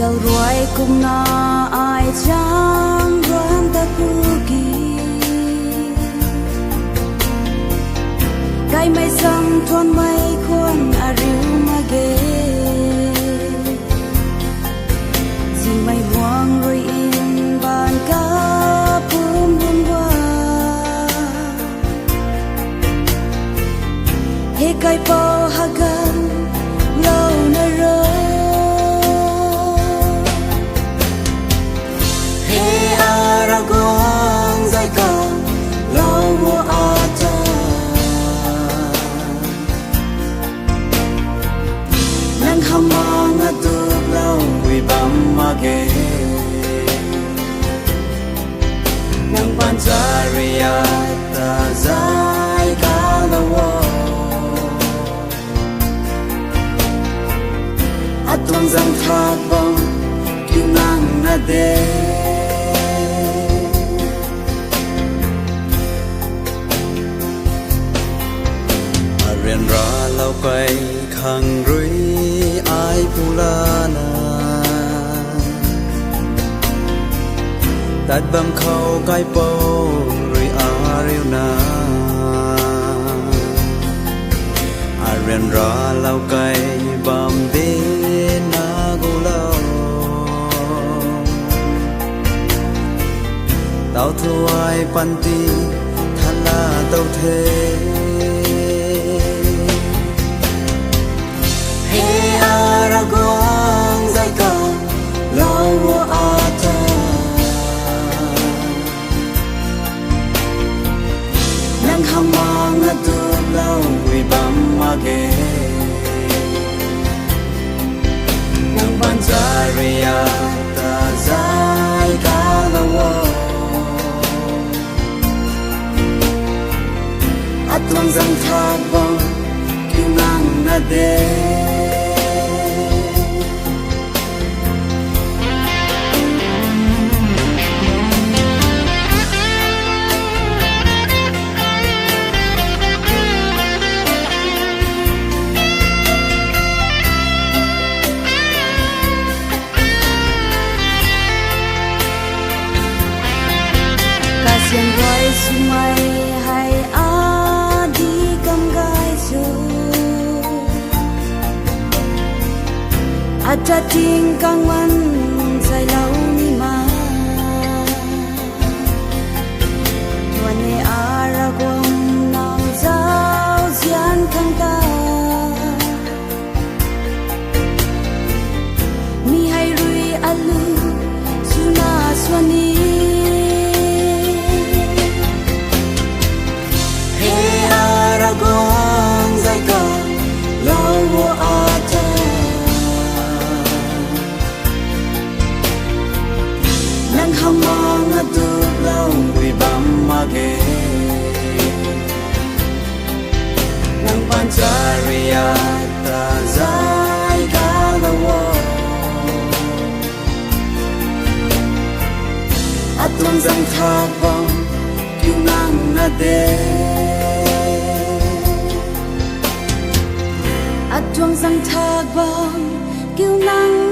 lâu ruồi cùng na ai chẳng đoán ta pugi cái mây răng thon mây khuôn ariu mage gì mây buông rồi in bàn cá bùm bùm qua he cái bao hagan lâu na rồi Aragong zai ka lâu mùa ata nang hamang atu lâu quy bam mage nang pancaria ta zai ka lawo atong zang thak bang kinang na de riêng ra lâu quay khang rui ai pulana tát bầm khâu cái po rui ariu na riêng ra lâu quay bầm đi na gu lâu tao thu ai pan ti than la tao thế Aragong zai ka lâu mùa ata nang hamang atu lâu quy bam mage nang pancaria ta zai ka lawo atong zang thak bang kinang na de Hãy subscribe cho kênh Ghiền Mì Gõ để không bỏ lỡ Aragong zai ka lâu mùa ata nang hamang atu lâu quy bam mage nang pancaria ta zai ka lawo atong zang thak bang kinang na de chuông răng thác vang kêu nắng